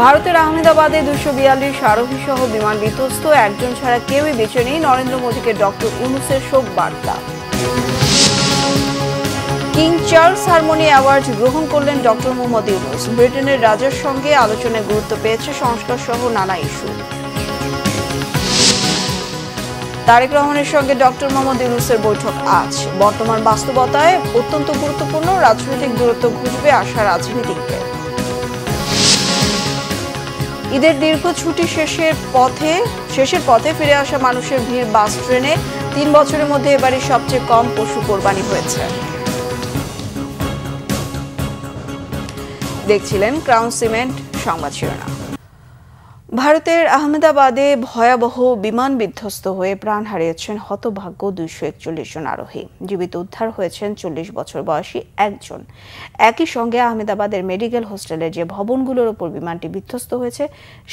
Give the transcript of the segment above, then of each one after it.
ভারতের আহমেদাবাদে 242 আরোহী সহ বিমান বিধ্বস্ত, একজন ছাড়া কেউই বেঁচে নেই। নরেন্দ্র মোদীকে ডক্টর ইউনূসের শোক বার্তা। কিং চার্লস হারমোনি অ্যাওয়ার্ড গ্রহণ করলেন ডক্টর মোহাম্মদ ইউনূস। ব্রিটেনের রাজার সঙ্গে আলোচনায় গুরুত্ব পেয়েছে সংস্কার সহ নানা ইস্যু। তারেক রহমানের সঙ্গে ডক্টর মোহাম্মদ ইউনূসের বৈঠক আজ। বর্তমান বাস্তবতায় অত্যন্ত গুরুত্বপূর্ণ, রাজনৈতিক দূরত্ব ঘুচবে আশা রাজনীতিকদের। ঈদের দীর্ঘ ছুটি শেষের পথে ফিরে আসা মানুষের ভিড় বাস ট্রেনে। 3 বছরের মধ্যে এবারই সবচেয়ে কম পশু কোরবানি হয়েছে। দেখছিলেন ক্রাউন সিমেন্ট সংবাদ শিরোনাম। ভারতের আহমেদাবাদে ভয়াবহ বিমান বিধ্বস্ত হয়ে প্রাণ হারিয়েছেন হতভাগ্য 241 জন আরোহী। জীবিত উদ্ধার হয়েছেন 40 বছর বয়সী একজন। একই সঙ্গে আহমেদাবাদের মেডিকেল হোস্টেলের যে ভবনগুলোর উপর বিমানটি বিধ্বস্ত হয়েছে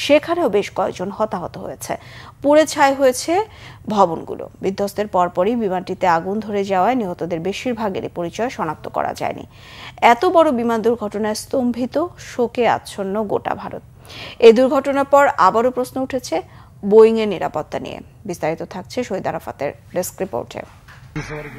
সেখানেও বেশ কয়েকজন হতাহত হয়েছে। পুড়ে ছাই হয়েছে ভবনগুলো। বিধ্বস্তের পরপরই বিমানটিতে আগুন ধরে যাওয়ায় নিহতদের বেশিরভাগেরই পরিচয় শনাক্ত করা যায়নি। এত বড় বিমান দুর্ঘটনায় স্তম্ভিত, শোকে আচ্ছন্ন গোটা ভারত। এই দুর্ঘটনার পর আবারও প্রশ্ন উঠেছে বোয়িং এর নিরাপত্তা নিয়ে। বিস্তারিত থাকছে শহীদ আরাফাতের ডেস্ক রিপোর্টে।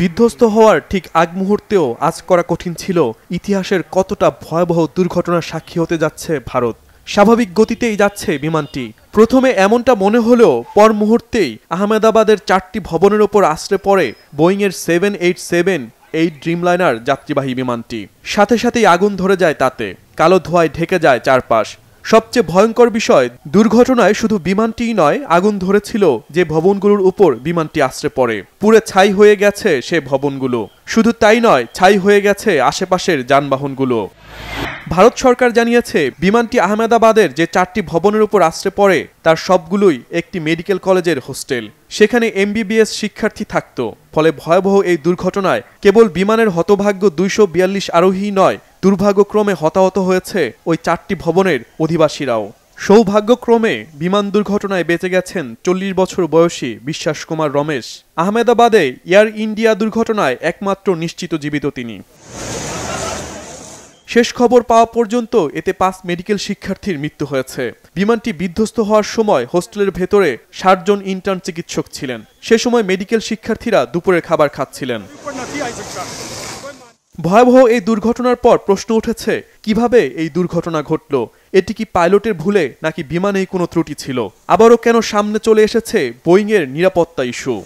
বিধ্বস্ত হওয়ার ঠিক আগ মুহূর্তেও আজ করা কঠিন ছিল ইতিহাসের কতটা ভয়াবহ দুর্ঘটনার সাক্ষী হতে যাচ্ছে ভারত। স্বাভাবিক গতিতেই যাচ্ছে বিমানটি। প্রথমে এমনটা মনে হলেও পর মুহূর্তেই আহমেদাবাদের 4টি ভবনের ওপর আছড়ে পড়ে বোয়িং এর 787-8 ড্রিমলাইনার যাত্রীবাহী বিমানটি। সাথে সাথেই আগুন ধরে যায় তাতে। কালো ধোঁয়ায় ঢেকে যায় চারপাশ। সবচেয়ে ভয়ঙ্কর বিষয়, দুর্ঘটনায় শুধু বিমানটিই নয়, আগুন ধরেছিল যে ভবনগুলোর উপর বিমানটি আছড়ে পড়ে। পুড়ে ছাই হয়ে গেছে সে ভবনগুলো। শুধু তাই নয়, ছাই হয়ে গেছে আশেপাশের যানবাহনগুলো। ভারত সরকার জানিয়েছে বিমানটি আহমেদাবাদের যে 4টি ভবনের উপর আছড়ে পড়ে তার সবগুলোই একটি মেডিকেল কলেজের হোস্টেল। সেখানে MBBS শিক্ষার্থী থাকত। ফলে ভয়াবহ এই দুর্ঘটনায় কেবল বিমানের হতভাগ্য 242 আরোহী নয়, দুর্ভাগ্যক্রমে হতাহত হয়েছে ওই 4টি ভবনের অধিবাসীরাও। সৌভাগ্যক্রমে বিমান দুর্ঘটনায় বেঁচে গেছেন 40 বছর বয়সী বিশ্বাস কুমার রমেশ। আহমেদাবাদে এয়ার ইন্ডিয়া দুর্ঘটনায় একমাত্র নিশ্চিত জীবিত তিনি। শেষ খবর পাওয়া পর্যন্ত এতে 5 মেডিকেল শিক্ষার্থীর মৃত্যু হয়েছে। বিমানটি বিধ্বস্ত হওয়ার সময় হোস্টেলের ভেতরে 60 জন ইন্টার্ন চিকিৎসক ছিলেন। সে সময় মেডিকেল শিক্ষার্থীরা দুপুরের খাবার খাচ্ছিলেন। ভয়াবহ এই দুর্ঘটনার পর প্রশ্ন উঠেছে, কিভাবে এই দুর্ঘটনা ঘটল? এটি কি পাইলটের ভুলে নাকি বিমানেই কোনো ত্রুটি ছিল? আবারও কেন সামনে চলে এসেছে বোয়িং এর নিরাপত্তা ইস্যু?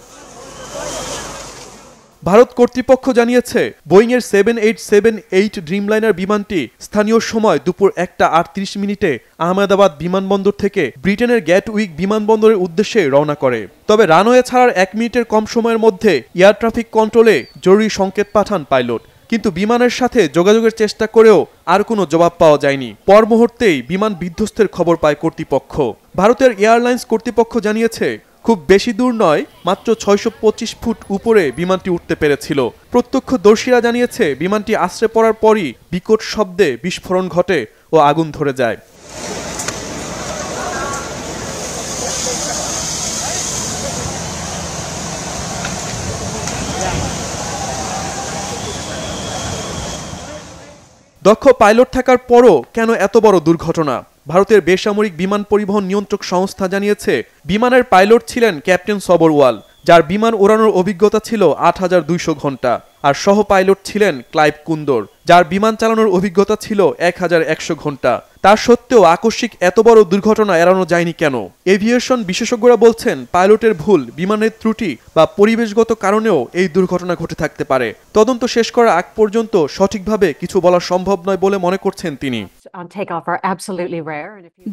ভারত কর্তৃপক্ষ জানিয়েছে বোয়িং এর 787-8 ড্রিমলাইনার বিমানটি স্থানীয় সময় দুপুর 1টা 38 আহমেদাবাদ বিমানবন্দর থেকে ব্রিটেনের গ্যাটউইক বিমানবন্দরের উদ্দেশ্যে রওনা করে। তবে রানওয়ে ছাড়ার 1 মিনিটের কম সময়ের মধ্যে এয়ার ট্রাফিক কন্ট্রোলে জরুরি সংকেত পাঠান পাইলট। কিন্তু বিমানের সাথে যোগাযোগের চেষ্টা করেও আর কোনো জবাব পাওয়া যায়নি। পর মুহূর্তেই বিমান বিধ্বস্তের খবর পায় কর্তৃপক্ষ। ভারতের এয়ারলাইন্স কর্তৃপক্ষ জানিয়েছে খুব বেশি দূর নয়, মাত্র 625 ফুট উপরে বিমানটি উঠতে পেরেছিল। প্রত্যক্ষদর্শীরা জানিয়েছে বিমানটি আছড়ে পড়ার পরই বিকট শব্দে বিস্ফোরণ ঘটে ও আগুন ধরে যায়। দক্ষ পাইলট থাকার পরও কেন এত বড় দুর্ঘটনা? ভারতের বেসামরিক বিমান পরিবহন নিয়ন্ত্রক সংস্থা জানিয়েছে বিমানের পাইলট ছিলেন ক্যাপ্টেন সবরওয়াল, যার বিমান ওড়ানোর অভিজ্ঞতা ছিল 8200 ঘন্টা। আর সহ পাইলট ছিলেন ক্লাইভ কুন্দর, যার বিমান চালানোর অভিজ্ঞতা ছিল 1100 ঘন্টা। তা সত্ত্বেও আকস্মিক এত বড় দুর্ঘটনা এড়ানো যায়নি কেন? এভিয়েশন বিশেষজ্ঞরা বলছেন পাইলটের ভুল, বিমানের ত্রুটি বা পরিবেশগত কারণেও এই দুর্ঘটনা ঘটে থাকতে পারে। তদন্ত শেষ করার আগ পর্যন্ত সঠিকভাবে কিছু বলা সম্ভব নয় বলে মনে করছেন তিনি।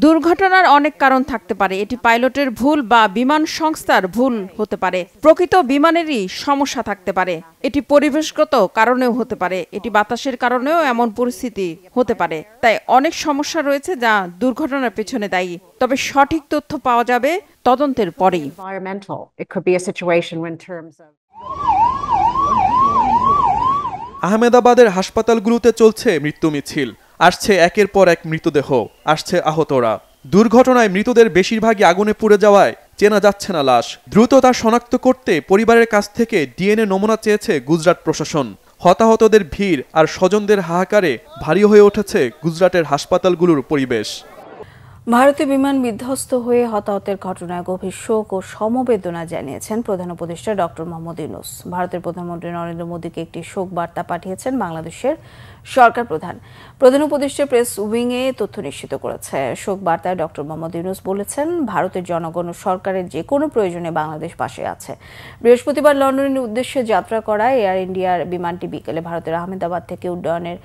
দুর্ঘটনার অনেক কারণ থাকতে পারে। এটি পাইলটের ভুল বা বিমান সংস্থার ভুল হতে পারে। প্রকৃত বিমানেরই সমস্যা থাকতে পারে। এটি পরিবেশগত কারণেও হতে পারে। এটি বাতাসের কারণেও এমন পরিস্থিতি হতে পারে। তাই অনেক সমস্যা রয়েছে যা দুর্ঘটনার পেছনে দায়ী। তবে সঠিক তথ্য পাওয়া যাবে তদন্তের পরেই। আহমেদাবাদের হাসপাতালগুলোতে চলছে মৃত্যু মিছিল। আসছে একের পর এক মৃতদেহ, আসছে আহতরা। দুর্ঘটনায় মৃতদের বেশিরভাগই আগুনে পুড়ে যাওয়ায় চেনা যাচ্ছে না লাশ। দ্রুত তা শনাক্ত করতে পরিবারের কাছ থেকে DNA নমুনা চেয়েছে গুজরাট প্রশাসন। হতাহতদের ভিড় আর স্বজনদের হাহাকারে ভারী হয়ে উঠেছে গুজরাটের হাসপাতালগুলোর পরিবেশ। ভারতীয় বিমান বিধ্বস্ত হয়ে হতাহতের ঘটনায় গভীর শোক ও সমবেদনা জানিয়েছেন প্রধান উপদেষ্টা ডক্টর মোহাম্মদ ইউনূস। ভারতের প্রধানমন্ত্রী নরেন্দ্র মোদীকে একটি শোক বার্তা পাঠিয়েছেন বাংলাদেশের সরকার প্রধান। প্রধান উপদেষ্টা প্রেস উইংয়ে তথ্য নিশ্চিত করেছে। শোক বার্তায় ডক্টর মোহাম্মদ ইউনূস বলেছেন, ভারতের জনগণ ও সরকারের যে কোনো প্রয়োজনে বাংলাদেশ পাশে আছে। বৃহস্পতিবার লন্ডনের উদ্দেশ্যে যাত্রা করা এয়ার ইন্ডিয়ার বিমানটি বিকেলে ভারতের আহমেদাবাদ থেকে উড্ডয়নের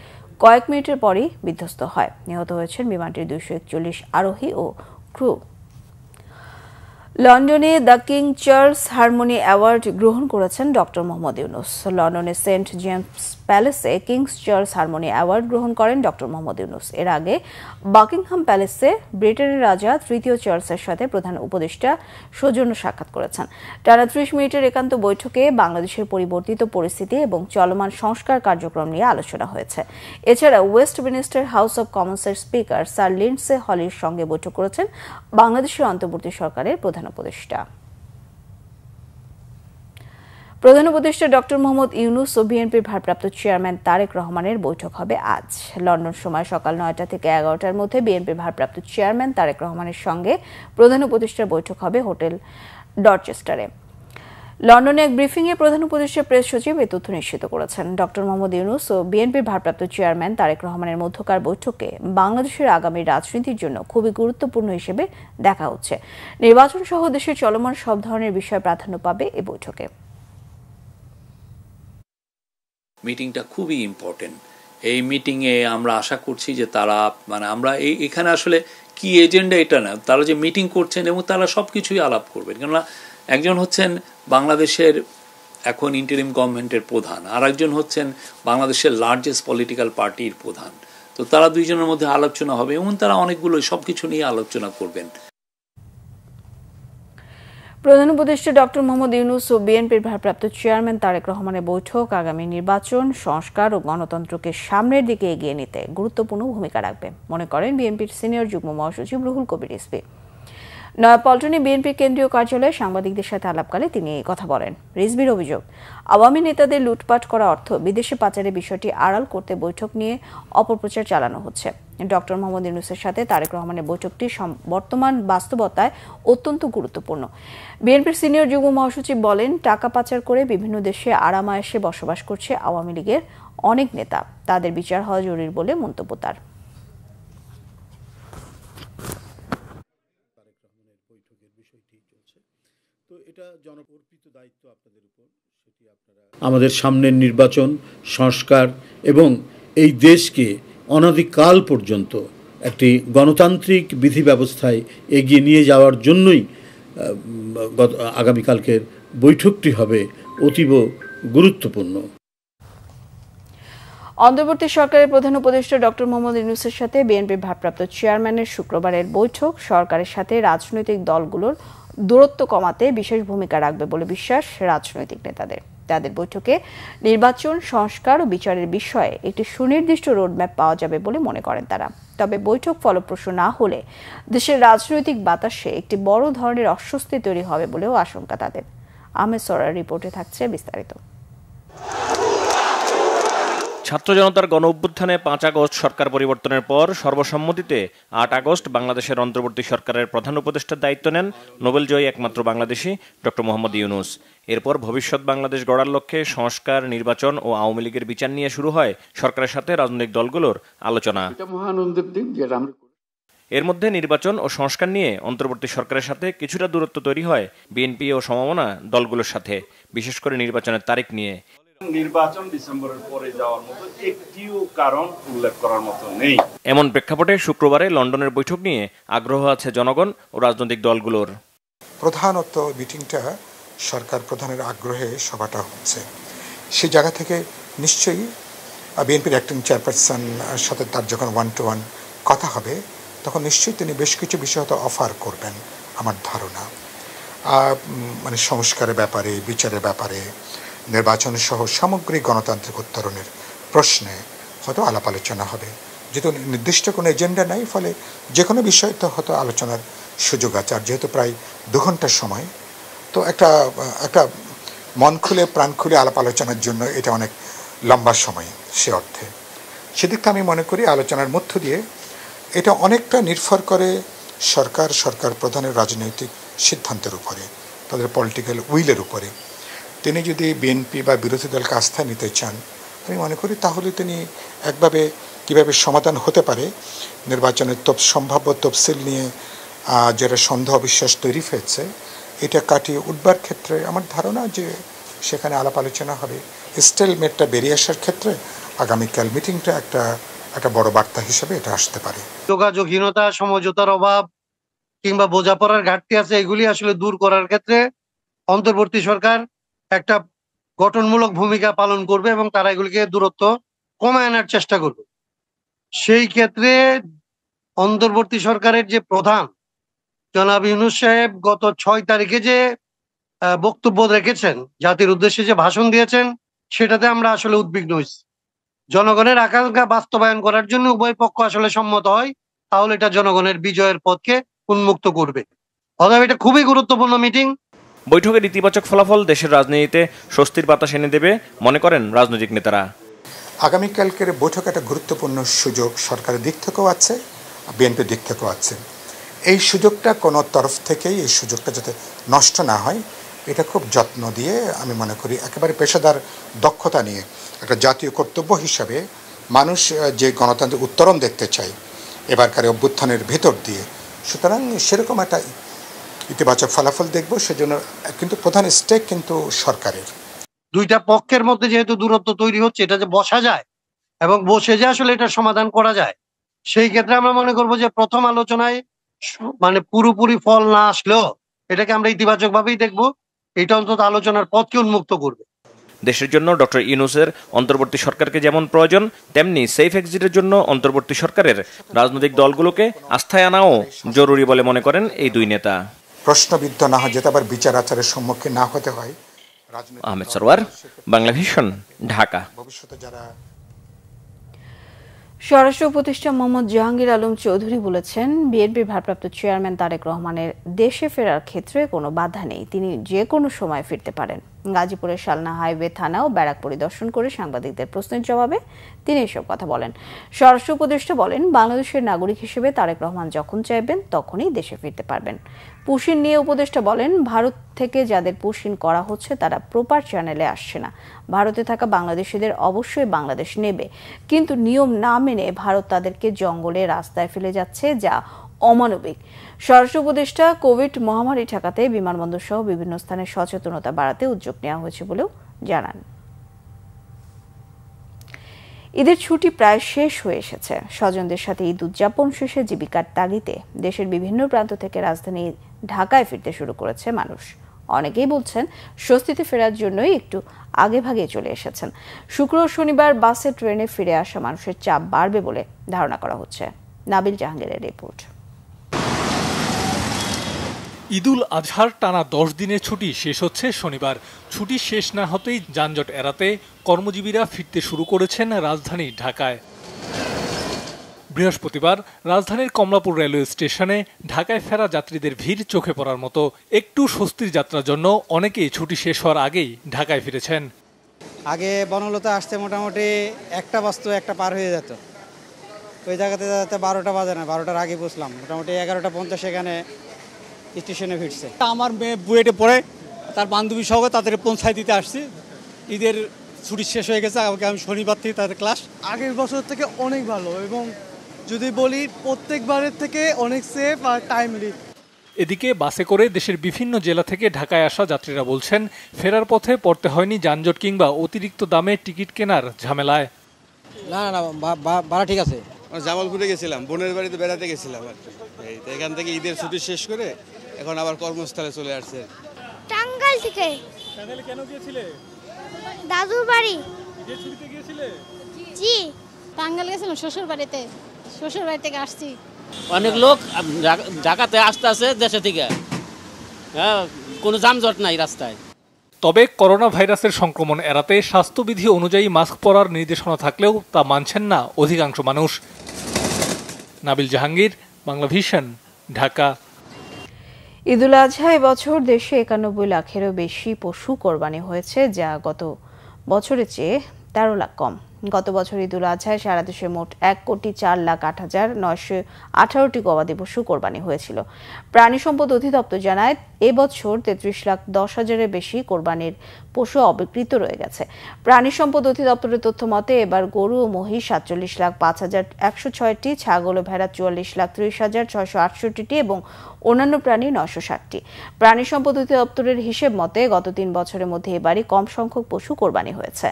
কয়েক মিনিটের পরই বিধ্বস্ত হয়। নিহত হয়েছেন বিমানটির 241 আরোহী ও ক্রু। লন্ডনে the King Charles Harmony Award গ্রহণ করেছেন ডক্টর মোহাম্মদ ইউনূস। লন্ডনের সেন্ট জেমস প্যালেসে কিংস চার্লস হারমোনি অ্যাওয়ার্ড গ্রহণ করেন ডক্টর মোহাম্মদ ইউনূস। এর আগে বাকিংহাম প্যালেসে ব্রিটেনের রাজা তৃতীয় চার্লসের সাথে প্রধান উপদেষ্টা সৌজন্য সাক্ষাৎ করেছেন। টানা 30 মিনিটের একান্ত বৈঠকে বাংলাদেশের পরিবর্তিত পরিস্থিতি এবং চলমান সংস্কার কার্যক্রম নিয়ে আলোচনা হয়েছে। এছাড়া ওয়েস্টমিনিস্টার হাউস অব কমন্সের স্পিকার স্যার লিন্ডসে হলির সঙ্গে বৈঠক করেছেন বাংলাদেশের অন্তর্বর্তী সরকারের প্রধান উপদেষ্টা। প্রধান উপদেষ্টা ডক্টর মোহাম্মদ ইউনূস ও বিএনপির ভারপ্রাপ্ত চেয়ারম্যান তারেক রহমানের বৈঠক হবে আজ। লন্ডন সময় সকাল 9টা থেকে 11টার মধ্যে বিএনপির ভারপ্রাপ্ত চেয়ারম্যান তারেক রহমানের সঙ্গে প্রধান উপদেষ্টার বৈঠক হবে হোটেল ডরচেস্টারে। লন্ডনে এক ব্রিফিংয়ে প্রধান উপদেষ্টা প্রেস সচিব এই তথ্য নিশ্চিত করেছেন। ডক্টর মোহাম্মদ ইউনূস ও বিএনপির ভারপ্রাপ্ত চেয়ারম্যান তারেক রহমানের মধ্যকার বৈঠকে বাংলাদেশের আগামী রাজনীতির জন্য খুবই গুরুত্বপূর্ণ হিসেবে দেখা হচ্ছে। নির্বাচন সহ দেশের চলমান সব ধরনের বিষয় প্রাধান্য পাবে এই বৈঠকে। মিটিংটা খুবই ইম্পর্টেন্ট। এই মিটিংয়ে আমরা আশা করছি যে তারা আমরা এখানে আসলে কি এজেন্ডা এটা না, তারা যে মিটিং করছেন এবং তারা সব কিছুই আলাপ করবেন। কেননা একজন হচ্ছেন বাংলাদেশের এখন ইন্টারিম গভর্নমেন্টের প্রধান, আর একজন হচ্ছেন বাংলাদেশের লার্জেস্ট পলিটিক্যাল পার্টির প্রধান। তো তারা দুইজনের মধ্যে আলোচনা হবে এবং তারা অনেকগুলো সব কিছু নিয়ে আলোচনা করবেন। প্রধান উপদেষ্টা ডক্টর মোহাম্মদ ইউনূস ও বিএনপির ভারপ্রাপ্ত চেয়ারম্যান তারেক রহমানের বৈঠক আগামী নির্বাচন, সংস্কার ও গণতন্ত্রকে সামনের দিকে এগিয়ে নিতে গুরুত্বপূর্ণ ভূমিকা রাখবে মনে করেন বিএনপির সিনিয়র যুগ্ম মহাসচিব রুহুল কবির রিজভী। নয়াপল্টনে বিএনপির কেন্দ্রীয় কার্যালয়ে সাংবাদিকদের সাথে আলাপকালে তিনি এই কথা বলেন। রিজভীর অভিযোগ, আওয়ামী নেতাদের লুটপাট করা অর্থ বিদেশে পাচারের বিষয়টি আড়াল করতে বৈঠক নিয়ে অপপ্রচার চালানো হচ্ছে। ডক্টর মোহাম্মদ ইউনূসের সাথে তারেক রহমানের বৈঠকটি বর্তমান বাস্তবতায় অত্যন্ত গুরুত্বপূর্ণ। বিএনপির সিনিয়র যুগ্ম মহাসচিব বলেন, টাকা পাচার করে বিভিন্ন দেশে আরামায়েশে বসবাস করছে আওয়ামী লীগের অনেক নেতা, তাদের বিচার হওয়া জরুরি বলে মন্তব্য তার। আমাদের সামনের নির্বাচন, সংস্কার এবং এই দেশকে অনাদিকাল পর্যন্ত একটি গণতান্ত্রিক বিধি ব্যবস্থায় এগিয়ে নিয়ে যাওয়ার জন্যই আগামীকালকের বৈঠকটি হবে অতীব গুরুত্বপূর্ণ। অন্তর্বর্তী সরকারের প্রধান উপদেষ্টা ডক্টর মোহাম্মদ ইউনূসের সাথে বিএনপির ভারপ্রাপ্ত চেয়ারম্যানের শুক্রবারের বৈঠক সরকারের সাথে রাজনৈতিক দলগুলোর দূরত্ব কমাতে বিশেষ ভূমিকা রাখবে বলে বিশ্বাস রাজনৈতিক নেতাদের। তাদের বৈঠকে নির্বাচন, সংস্কার ও বিচারের বিষয়ে একটি সুনির্দিষ্ট রোডম্যাপ পাওয়া যাবে বলে মনে করেন তারা। তবে বৈঠক ফলপ্রসূ না হলে দেশের রাজনৈতিক বাতাসে একটি বড় ধরনের অস্বস্তি তৈরি হবে বলেও আশঙ্কা তাদের। আহমেদ সরার রিপোর্টে থাকছে বিস্তারিত। ছাত্র জনতার গণ অভ্যুত্থানে 5 আগস্ট সরকার পরিবর্তনের পর সর্বসম্মতিতে 8 আগস্ট বাংলাদেশের অন্তর্বর্তী সরকারের প্রধান উপদেষ্টার দায়িত্ব নেন নোবেলজয়ী একমাত্র বাংলাদেশি ডক্টর মোহাম্মদ ইউনূস। এরপর ভবিষ্যৎ বাংলাদেশ গড়ার লক্ষ্যে সংস্কার, নির্বাচন ও আওয়ামী লীগের বিচার নিয়ে শুরু হয় সরকারের সাথে রাজনৈতিক দলগুলোর আলোচনা। এর মধ্যে নির্বাচন ও সংস্কার নিয়ে অন্তর্বর্তী সরকারের সাথে কিছুটা দূরত্ব তৈরি হয় বিএনপি ও সমমনা দলগুলোর সাথে, বিশেষ করে নির্বাচনের তারিখ নিয়ে। নির্বাচন ডিসেম্বরের পরে যাওয়ার মতো একটিও কারণ উল্লেখ করার মতো নেই। এমন প্রেক্ষাপটে শুক্রবারে লন্ডনের বৈঠক নিয়ে আগ্রহ আছে জনগণ ও রাজনৈতিক দলগুলোর। প্রধানত মিটিংটা সরকার প্রধানের আগ্রহে সভাটা হচ্ছে, সেই জায়গা থেকে নিশ্চয়ই বিএনপির অ্যাক্টিং চেয়ারপারসন সাথে তার যখন 1-to-1 কথা হবে তখন নিশ্চয়ই তিনি বেশ কিছু বিষয় হয়তো অফার করবেন আমার ধারণা। সংস্কারের ব্যাপারে, বিচারের ব্যাপারে, নির্বাচন সহ সামগ্রিক গণতান্ত্রিক উত্তরণের প্রশ্নে হয়তো আলাপ আলোচনা হবে। যেহেতু নির্দিষ্ট কোনো এজেন্ডা নাই, ফলে যে কোনো বিষয় তো হয়তো আলোচনার সুযোগ আছে। আর যেহেতু প্রায় 2 ঘন্টার সময়, তো একটা মন খুলে প্রাণ খুলে আলাপ আলোচনার জন্য এটা অনেক লম্বা সময়। সে অর্থে সেদিকটা আমি মনে করি আলোচনার মধ্য দিয়ে এটা অনেকটা নির্ভর করে সরকার প্রধানের রাজনৈতিক সিদ্ধান্তের উপরে, তাদের পলিটিক্যাল উইলের উপরে। তিনি যদি বিএনপি বা বিরোধী দলকে আস্থায় নিতে চান, আমি মনে করি তাহলে তিনি একভাবে কিভাবে সমাধান হতে পারে নির্বাচনের সম্ভাব্য তফসিল নিয়ে যেটা সন্দেহ অবিশ্বাস তৈরি হয়েছে, এটা কাটিয়ে উঠবার ক্ষেত্রে আমার ধারণা যে সেখানে আলাপ আলোচনা হবে। স্টেলমেটটা বেরিয়ে আসার ক্ষেত্রে আগামীকাল মিটিংটা একটা বড় বার্তা হিসেবে এটা আসতে পারে। যোগাযোগহীনতা, সমঝোতার অভাব কিংবা বোঝাপড়ার ঘাটতি আছে, এগুলি আসলে দূর করার ক্ষেত্রে অন্তর্বর্তী সরকার একটা গঠনমূলক ভূমিকা পালন করবে এবং তারা এগুলিকে দূরত্ব কমায় আনার চেষ্টা করবে। সেই ক্ষেত্রে অন্তর্বর্তী সরকারের যে প্রধান জনাব ইউনূস সাহেব গত 6 তারিখে যে বক্তব্য রেখেছেন, জাতির উদ্দেশ্যে যে ভাষণ দিয়েছেন, সেটাতে আমরা আসলে উদ্বিগ্ন হয়েছি। জনগণের আকাঙ্ক্ষা বাস্তবায়ন করার জন্য উভয় পক্ষ আসলে সম্মত হয়, তাহলে এটা জনগণের বিজয়ের পথকে উন্মুক্ত করবে। অতএব এটা খুবই গুরুত্বপূর্ণ মিটিং। বৈঠকের ইতিবাচক ফলাফল দেশের রাজনীতিতে স্বস্তির বাতাস এনে দেবে মনে করেন রাজনৈতিক নেতারা। আগামীকালকের বৈঠক একটা গুরুত্বপূর্ণ সুযোগ সরকারের দিক থেকেও আছে, বিএনপির দিক থেকেও আছে। এই সুযোগটা কোনো তরফ থেকেই এই সুযোগটা যাতে নষ্ট না হয়, এটা খুব যত্ন দিয়ে আমি মনে করি একেবারে পেশাদার দক্ষতা নিয়ে একটা জাতীয় কর্তব্য হিসাবে মানুষ যে গণতান্ত্রিক উত্তরণ দেখতে চায় এবারকার অভ্যুত্থানের ভেতর দিয়ে, সুতরাং সেরকম একটা ইতিবাচক ফলাফল দেখব। সেজন্য কিন্তু প্রধান স্টেক কিন্তু সরকারের। দুইটা পক্ষের মধ্যে যেহেতু দূরত্ব তৈরি হচ্ছে, এটা যে বসা যায় এবং বসে যে আসলে এটা সমাধান করা যায়, সেই ক্ষেত্রে আমরা মনে করবো যে প্রথম আলোচনায় মানে পুরোপুরি ফল না আসলেও এটাকে আমরা ইতিবাচক ভাবেই দেখবো। এটা অন্তত আলোচনার পথকে উন্মুক্ত করবে। দেশের জন্য ডক্টর ইউনূসের অন্তর্বর্তী সরকারকে যেমন প্রয়োজন, তেমনি সেফ এক্সিটের জন্য অন্তর্বর্তী সরকারের রাজনৈতিক দলগুলোকে আস্থায় আনাও জরুরি বলে মনে করেন এই দুই নেতা। প্রশ্নবিদ্ধ না হয়, যাতে আবার বিচার আচারের সম্মুখীন না হতে হয়। আহমেদ সরওয়ার, বাংলা ভিশন, ঢাকা। ভবিষ্যতে যারা স্বরাষ্ট্র উপদেষ্টা মোহাম্মদ জাহাঙ্গীর আলম চৌধুরী বলেছেন, বিএনপির ভারপ্রাপ্ত চেয়ারম্যান তারেক রহমানের দেশে ফেরার ক্ষেত্রে কোনো বাধা নেই, তিনি যে কোনো সময় ফিরতে পারেন। গাজীপুরের শালনা হাইওয়ে থানা ও ব্যারাক পরিদর্শন করে সাংবাদিকদের প্রশ্নের জবাবে তিনি এসব কথা বলেন। স্বরাষ্ট্র উপদেষ্টা বলেন, বাংলাদেশের নাগরিক হিসেবে তারেক রহমান যখন চাইবেন তখনই দেশে ফিরতে পারবেন। পুশিন নিয়ে উপদেষ্টা বলেন, ভারত থেকে যাদের পুশিন করা হচ্ছে তারা প্রপার চ্যানেলে আসছে না। ভারতে থাকা বাংলাদেশিদের অবশ্যই বাংলাদেশ নেবে, কিন্তু নিয়ম না মেনে ভারত তাদেরকে জঙ্গলে রাস্তায় ফেলে যাচ্ছে, যা অমানবিক। স্বরাষ্ট্র উপদেষ্টা কোভিড মহামারী ঠেকাতে বিমানবন্দর সহ বিভিন্ন স্থানে সচেতনতা বাড়াতে উদ্যোগ নেওয়া হয়েছে বলেও জানান। ঈদের ছুটি প্রায় শেষ হয়ে এসেছে। স্বজনদের সাথে ঈদ উদযাপন শেষে জীবিকার তাগিদে দেশের বিভিন্ন প্রান্ত থেকে রাজধানী ঢাকায় ফিরতে শুরু করেছে মানুষ। অনেকেই বলছেন, স্বস্তিতে ফেরার জন্যই একটু আগে ভাগে চলে এসেছেন। শুক্র ও শনিবার বাসে ট্রেনে ফিরে আসা মানুষের চাপ বাড়বে বলে ধারণা করা হচ্ছে। নাবিল জাহাঙ্গীরের রিপোর্ট। ঈদুল আজহার টানা 10 দিনের ছুটি শেষ হচ্ছে শনিবার। ছুটি শেষ না হতেই যানজট এড়াতে কর্মজীবীরা ফিরতে শুরু করেছেন রাজধানী ঢাকায়। বৃহস্পতিবার রাজধানীর কমলাপুর রেলওয়ে স্টেশনে ঢাকায় ফেরা যাত্রীদের ভিড় চোখে পড়ার মতো। একটু স্বস্তির যাত্রার জন্য অনেকেই ছুটি শেষ হওয়ার আগেই ঢাকায় ফিরেছেন। আগে বনলতা আসতে মোটামুটি 1টা বাজতো, 1টা পার হয়ে যেত। ওই জায়গাতে 12টা বাজে না, 12টার আগে পৌঁছলাম। মোটামুটি 11টা 50 এখানে স্টেশনে ফিরছে। আমার মেয়ে বুয়েটে পড়ে, তার বান্ধবী সহ তাদের পৌঁছায় দিতে আসছি। ঈদের ছুটি শেষ হয়ে গেছে, আমাকে আমি শনিবার থেকে তাদের ক্লাস। আগের বছর থেকে অনেক ভালো, এবং যদি বলি প্রত্যেকবারের থেকে অনেক সেফ আর টাইমলি। এদিকে বাসে করে দেশের বিভিন্ন জেলা থেকে ঢাকায় আসা যাত্রীরা বলছেন, ফেরার পথে পড়তে হয়নি যানজট কিংবা অতিরিক্ত দামে টিকিট কেনার ঝামেলায়। না না, ভাড়া ঠিক আছে। জামালপুরে গেছিলাম, বোনের বাড়িতে বেড়াতে গেছিলাম আর কি। এখান থেকে ঈদের ছুটি শেষ করে এখন আবার কর্মস্থলে চলে আসছে। টাঙ্গাইল থেকে। টাঙ্গাইলে কেন গিয়েছিলে? দাদুর বাড়ি। ঈদের ছুটিতে গিয়েছিলে? জি, টাঙ্গাইল গেছিলাম শ্বশুর বাড়িতে। শ্বশুর বাড়ি থেকে আসছি। অনেক লোক ঢাকাতে আসতে আছে দেশে থেকে, কোনো যানজট নাই রাস্তায়। তবে করোনা ভাইরাসের সংক্রমণ এড়াতে স্বাস্থ্যবিধি অনুযায়ী মাস্ক পরার নির্দেশনা থাকলেও তা মানছেন না অধিকাংশ মানুষ। নাবিল জাহাঙ্গীর, বাংলা ভিশন, ঢাকা। ঈদুল আজহা এবছর দেশে 91 লাখেরও বেশি পশু কোরবানি হয়েছে, যা গত বছরের চেয়ে 13 লাখ কম। গত বছর ঈদুল আজহায় সারা দেশে মোট 1,04,08,918টি গবাদি পশু কোরবানি হয়েছিল। প্রাণী সম্পদ অধিদপ্তর জানায় এবছর 33,10,000-এর বেশি কোরবানির পশু অবিক্রিত রয়ে গেছে। প্রাণী সম্পদ অধিদপ্তরের তথ্য মতে এবার গরু ও মহিষ 47,05,106টি, ছাগল ও ভেড়া 44,30,668টি এবং অন্যান্য প্রাণী 960টি। প্রাণী সম্পদ অধিদপ্তরের হিসেব মতে গত 3 বছরের মধ্যে এবারই কম সংখ্যক পশু কোরবানি হয়েছে,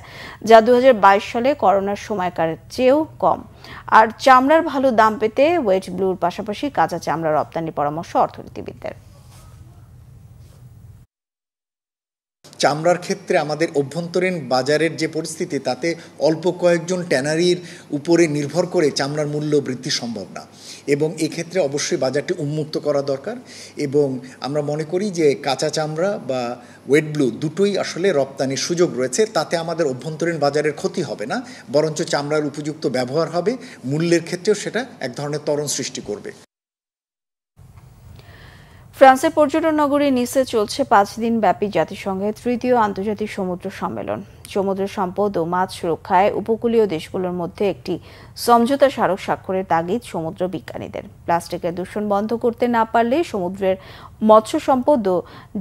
যা 2022 সালে করোনার সময়কার চেয়েও কম। আর চামড়ার ভালো দাম পেতে ওয়েট ব্লুর পাশাপাশি কাঁচা চামড়া রপ্তানির পরামর্শ অর্থনীতিবিদদের। চামড়ার ক্ষেত্রে আমাদের অভ্যন্তরীণ বাজারের যে পরিস্থিতি, তাতে অল্প কয়েকজন ট্যানারির উপরে নির্ভর করে চামড়ার মূল্য বৃদ্ধি সম্ভব না, এবং এক্ষেত্রে অবশ্যই বাজারটি উন্মুক্ত করা দরকার। এবং আমরা মনে করি যে কাঁচা চামড়া বা ওয়েট ব্লু দুটোই আসলে রপ্তানির সুযোগ রয়েছে। তাতে আমাদের অভ্যন্তরীণ বাজারের ক্ষতি হবে না, বরঞ্চ চামড়ার উপযুক্ত ব্যবহার হবে, মূল্যের ক্ষেত্রেও সেটা এক ধরনের ত্বরণ সৃষ্টি করবে। ফ্রান্সের পর্যটন নগরী নিসে চলছে 5 দিন ব্যাপী জাতিসংঘের তৃতীয় আন্তর্জাতিক সমুদ্র সম্মেলন। সমুদ্র সম্পদ ও মাছ সুরক্ষায় উপকূলীয় দেশগুলোর মধ্যে একটি সমঝোতা স্মারক স্বাক্ষরের তাগিদ সমুদ্র বিজ্ঞানীদের। প্লাস্টিকের দূষণ বন্ধ করতে না পারলে সমুদ্রের মৎস্য সম্পদ ও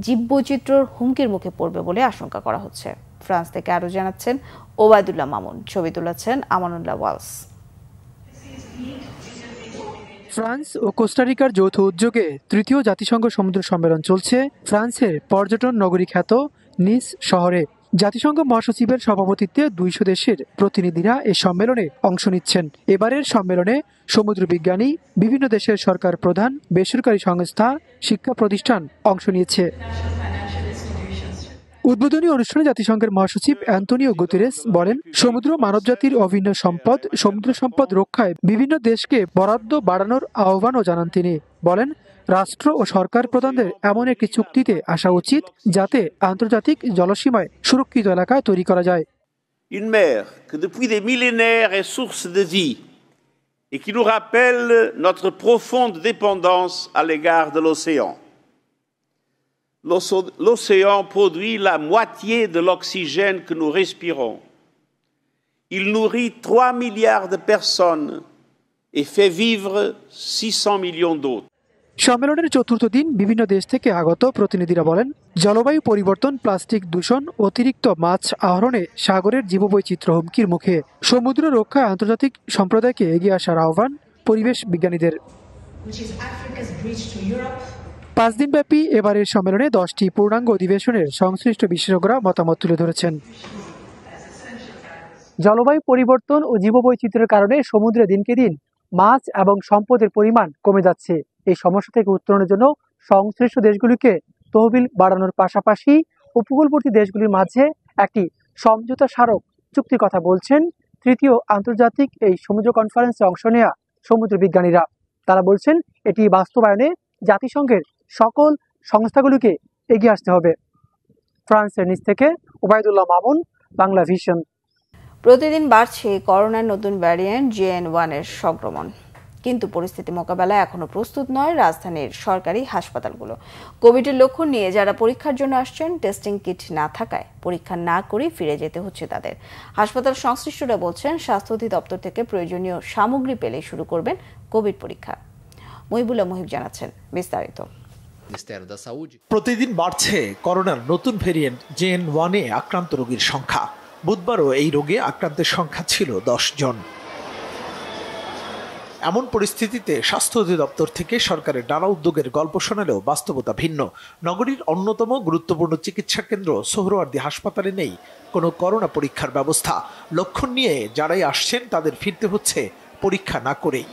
জীববৈচিত্র্যের হুমকির মুখে পড়বে বলে আশঙ্কা করা হচ্ছে। ফ্রান্স থেকে আরও জানাচ্ছেন ওবায়দুল্লাহ মামুন, ছবি তুলেছেন আমানুল্লাহ ওয়ালস। ফ্রান্স ও কোস্টারিকার যৌথ উদ্যোগে তৃতীয় জাতিসংঘ সমুদ্র সম্মেলন চলছে ফ্রান্সের পর্যটন নগরী খ্যাত নিস শহরে। জাতিসংঘ মহাসচিবের সভাপতিত্বে 200 দেশের প্রতিনিধিরা এই সম্মেলনে অংশ নিচ্ছেন। এবারের সম্মেলনে সমুদ্র বিজ্ঞানী, বিভিন্ন দেশের সরকার প্রধান, বেসরকারি সংস্থা, শিক্ষা প্রতিষ্ঠান অংশ নিয়েছে। উদ্বোধনী অনুষ্ঠানে জাতিসংঘের মহাসচিব অ্যান্তোনিও গুতেরেস বলেন, সমুদ্র মানবজাতির অভিন্ন সম্পদ, সমুদ্র সম্পদ রক্ষায় বিভিন্ন দেশকে বরাদ্দ বাড়ানোর আহ্বানও জানান তিনি। বলেন, রাষ্ট্র ও সরকার প্রধানদের এমন একটি চুক্তিতে আসা উচিত যাতে আন্তর্জাতিক জলসীমায় সুরক্ষিত এলাকা তৈরি করা যায়। Une mer que depuis des millénaires est source de vie et qui nous rappelle notre profonde dépendance à l'égard de l'océan. L'océan produit la moitié de l'oxygène que nous respirons. Il nourrit 3 milliards de personnes et fait vivre 600 millions d'autres. সম্মেলনের চতুর্থ দিন বিভিন্ন দেশ থেকে আগত প্রতিনিধিরা বলেন, জলবায়ু পরিবর্তন, প্লাস্টিক দূষণ, অতিরিক্ত মাছ আহরণে সাগরের জীববৈচিত্র্য হুমকির মুখে। সমুদ্র রক্ষায় আন্তর্জাতিক সম্প্রদায়কে এগিয়ে আসার আহ্বান পরিবেশ বিজ্ঞানীদের। 5 দিনব্যাপী এবারের সম্মেলনে 10টি পূর্ণাঙ্গ অধিবেশনের সংশ্লিষ্ট বিশেষজ্ঞরা মতামত তুলে ধরেছেন। জলবায়ু পরিবর্তন ও জীববৈচিত্র্যের কারণে সমুদ্রে দিনকে দিন মাছ এবং সম্পদের পরিমাণ কমে যাচ্ছে। এই সমস্যা থেকে উত্তরণের জন্য সংশ্লিষ্ট দেশগুলিকে তহবিল বাড়ানোর পাশাপাশি উপকূলবর্তী দেশগুলির মাঝে একটি সমঝোতা স্মারক চুক্তির কথা বলছেন তৃতীয় আন্তর্জাতিক এই সমুদ্র কনফারেন্সে অংশ নেওয়া সমুদ্র বিজ্ঞানীরা। তারা বলছেন, এটি বাস্তবায়নে জাতিসংঘের সকল সংস্থাগুলিকে এগিয়ে আসতে হবে। ফ্রান্সের নিচ থেকে ওবায়দুল্লাহ মামুন, বাংলা ভিশন। প্রতিদিন বাড়ছে করোনার নতুন ভ্যারিয়েন্ট JN1 এর সংক্রমণ, কিন্তু পরিস্থিতি মোকাবেলায় এখনো প্রস্তুত নয় রাজধানীর সরকারি হাসপাতালগুলো। কোভিডের লক্ষণ নিয়ে যারা পরীক্ষার জন্য আসছেন, টেস্টিং কিট না থাকায় পরীক্ষা না করে ফিরে যেতে হচ্ছে তাদের। হাসপাতাল সংশ্লিষ্টরা বলছেন, স্বাস্থ্য অধিদপ্তর থেকে প্রয়োজনীয় সামগ্রী পেলে শুরু করবেন কোভিড পরীক্ষা। মহিবুল্লাহ মহিব জানাচ্ছেন বিস্তারিত। প্রতিদিন বাড়ছে করোনার নতুন ভেরিয়েন্ট JN1 এ আক্রান্ত রোগীর সংখ্যা। বুধবারও এই রোগে আক্রান্তের সংখ্যা ছিল 10 জন। এমন পরিস্থিতিতে স্বাস্থ্য অধিদপ্তর থেকে সরকারের নানা উদ্যোগের গল্প শোনালেও বাস্তবতা ভিন্ন। নগরীর অন্যতম গুরুত্বপূর্ণ চিকিৎসা কেন্দ্র সোহরাওয়ার্দী হাসপাতালে নেই কোনো করোনা পরীক্ষার ব্যবস্থা। লক্ষণ নিয়ে যারাই আসছেন তাদের ফিরতে হচ্ছে পরীক্ষা না করেই।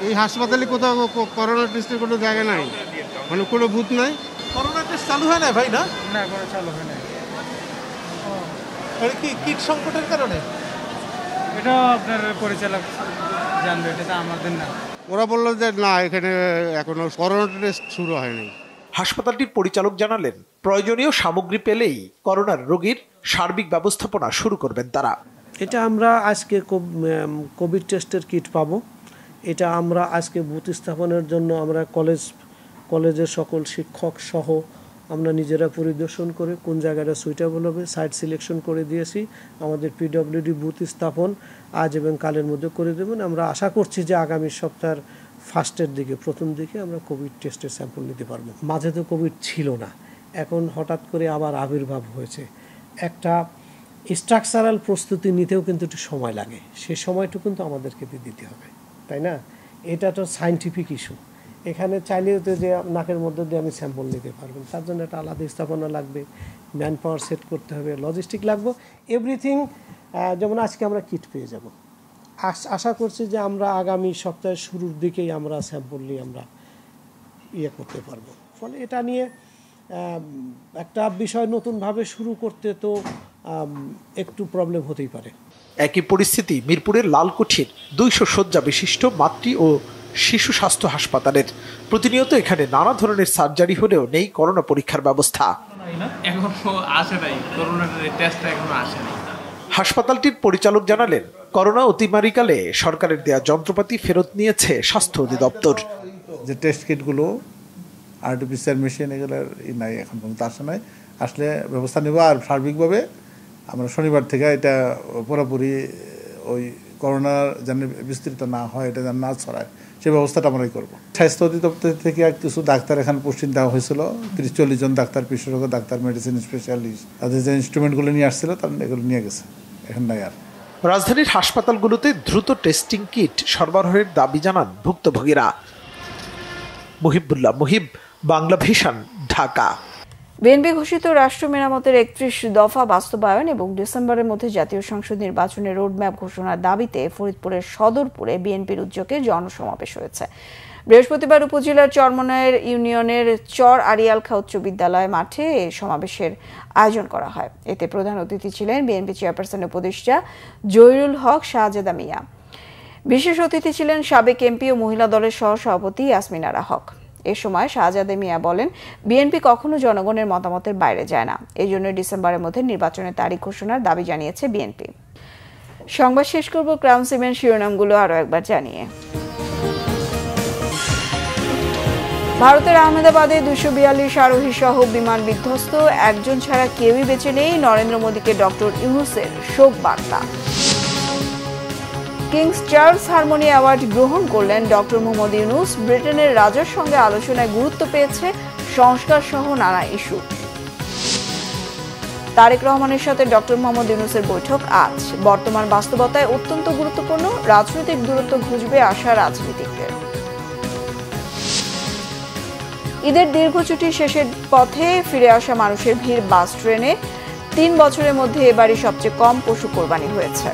এই হাসপাতালে কোথাও করোনা টেস্টের কোনো জায়গা নাই, মানে কোনো বুথ নাই। করোনা টেস্ট চালু হয় না ভাই? না, কোনো চালু হয় না। কি কিট সংকটের কারণে? এটা আপনার পরিচালক জানবে, এটা আমাদের না। ওরা বললো যে না, এখানে এখনো করোনা টেস্ট শুরু হয়নি। হাসপাতালটির পরিচালক জানালেন, প্রয়োজনীয় সামগ্রী পেলেই করোনার রোগীর সার্বিক ব্যবস্থাপনা শুরু করবেন তারা। এটা আমরা আজকে কোভিড টেস্টের কিট পাবো। এটা আমরা আজকে বুথ স্থাপনের জন্য আমরা কলেজের সকল শিক্ষক সহ আমরা নিজেরা পরিদর্শন করে কোন জায়গাটা সুইটেবল হবে সাইট সিলেকশন করে দিয়েছি। আমাদের পিডব্লিউডি বুথ স্থাপন আজ এবং কালের মধ্যে করে দেবেন। আমরা আশা করছি যে আগামী সপ্তাহের ফার্স্টের দিকে প্রথম দিকে আমরা কোভিড টেস্টের স্যাম্পল নিতে পারবো। মাঝে তো কোভিড ছিল না, এখন হঠাৎ করে আবার আবির্ভাব হয়েছে। একটা স্ট্রাকচারাল প্রস্তুতি নিতেও কিন্তু একটু সময় লাগে, সেই সময়টুকু কিন্তু আমাদেরকে দিতে হবে, তাই না? এটা তো সায়েন্টিফিক ইস্যু। এখানে চাইলেও তো যে নাকের মধ্যে দিয়ে আমি স্যাম্পল নিতে পারবেন, তার জন্য একটা আলাদা স্থাপনা লাগবে, ম্যান পাওয়ার সেট করতে হবে, লজিস্টিক লাগবে, এভরিথিং। যেমন আজকে আমরা কিট পেয়ে যাব, আশা করছি যে আমরা আগামী সপ্তাহের শুরুর দিকেই আমরা স্যাম্পল নিয়ে আমরা করতে পারবো। ফলে এটা নিয়ে একটা বিষয় নতুনভাবে শুরু করতে তো একটু প্রবলেম হতেই পারে। একই পরিস্থিতি মিরপুরের লালকুঠির 200 শয্যা বিশিষ্ট মাতৃ ও শিশু স্বাস্থ্য হাসপাতালের। প্রতিনিয়ত এখানে নানা ধরনের সার্জারি হলেও নেই করোনা পরীক্ষার ব্যবস্থা। হাসপাতালটির পরিচালক জানালেন, করোনা অতিমারিকালে সরকারের দেয়া যন্ত্রপাতি ফেরত নিয়েছে স্বাস্থ্য অধিদপ্তর। যে টেস্ট কিটগুলো আরটিপিসিআর মেশিন এগুলোর নাই, এখন পর্যন্ত আসে নাই। আসলে ব্যবস্থা নেব। আর সার্বিকভাবে আমরা শনিবার থেকে এটা পুরোপুরি ওই করোনার যেন বিস্তৃত না হয়, এটা যেন না ছড়ায়, সেই ব্যবস্থাটা আমরাই করবো। স্বাস্থ্য অধিদপ্তর থেকে কিছু ডাক্তার এখানে পোস্টিং দেওয়া হয়েছিল, 30-40 জন ডাক্তার, বিশেষজ্ঞ ডাক্তার, মেডিসিন স্পেশালিস্ট, তাদের যে ইনস্ট্রুমেন্টগুলো নিয়ে আসছিল তারা এগুলো নিয়ে গেছে, এখন নাই আর। রাজধানীর হাসপাতালগুলোতে দ্রুত টেস্টিং কিট সরবরাহের দাবি জানান ভুক্তভোগীরা। মুহিবুল্লাহ মুহিব, বাংলা ভিশন, ঢাকা। বিএনপি ঘোষিত রাষ্ট্র মেরামতের 31 দফা বাস্তবায়ন এবং ডিসেম্বরের মধ্যে জাতীয় সংসদ নির্বাচনের রোডম্যাপ ঘোষণার দাবিতে ফরিদপুরের সদরপুরে বিএনপির উদ্যোগে জনসমাবেশ হয়েছে। বৃহস্পতিবার উপজেলার চরমনাইয়ের ইউনিয়নের চর আরিয়ালখা উচ্চ বিদ্যালয় মাঠে এই সমাবেশের আয়োজন করা হয়। এতে প্রধান অতিথি ছিলেন বিএনপি চেয়ারপারসনের উপদেষ্টা জহিরুল হক শাহজাদা মিয়া। বিশেষ অতিথি ছিলেন সাবেক এমপি ও মহিলা দলের সহসভাপতি ইয়াসমিনারা হক। এ সময় শাহজাদা মিয়া বলেন, বিএনপি কখনো জনগণের মতামতের বাইরে যায় না, এই জন্য ডিসেম্বরের মধ্যে নির্বাচনের তারিখ ঘোষণার দাবি জানিয়েছে বিএনপি। সংবাদ শেষ করব ক্রাউন সিমেন্ট শিরোনামগুলো আরও একবার জানিয়ে। ভারতের আহমেদাবাদে 242 আরোহী সহ বিমান বিধ্বস্ত, একজন ছাড়া কেউই বেঁচে নেই। নরেন্দ্র মোদীকে ডক্টর ইউনূসের শোক বার্তা। কিংস চার্লস হারমোনি অ্যাওয়ার্ড গ্রহণ করলেন ডক্টর মোহাম্মদ ইউনূস। ব্রিটেনের রাজার সঙ্গে আলোচনায় গুরুত্ব পেয়েছে সংস্কার সহ নানা ইস্যু। তারেক রহমানের সাথে ডক্টর মোহাম্মদ ইউনূসের বৈঠক আজ। বর্তমান বাস্তবতায় অত্যন্ত গুরুত্বপূর্ণ, রাজনৈতিক দূরত্ব ঘুচবে আশা রাজনীতিকদের। ঈদের দীর্ঘ ছুটি শেষের পথে ফিরে আসা মানুষের ভিড় বাস ট্রেনে। 3 বছরের মধ্যে এবারই সবচেয়ে কম পশু কোরবানি হয়েছে।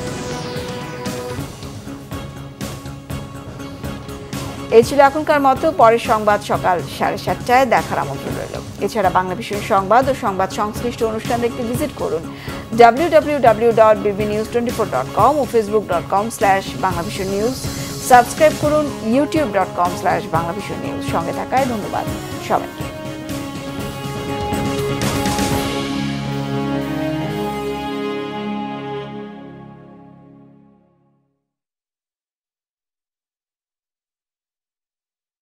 এই ছিল এখনকার মতো। পরের সংবাদ সকাল 7:30টায় দেখার আমন্ত্রণ রইল। এছাড়া বাংলা ভিশন সংবাদ ও সংবাদ সংশ্লিষ্ট অনুষ্ঠান দেখতে ভিজিট করুন www.bbnews24.com ও facebook.com/banglavisionnews। সাবস্ক্রাইব করুন youtube.com/banglavisionnews। সঙ্গে থাকায় ধন্যবাদ সবাইকে।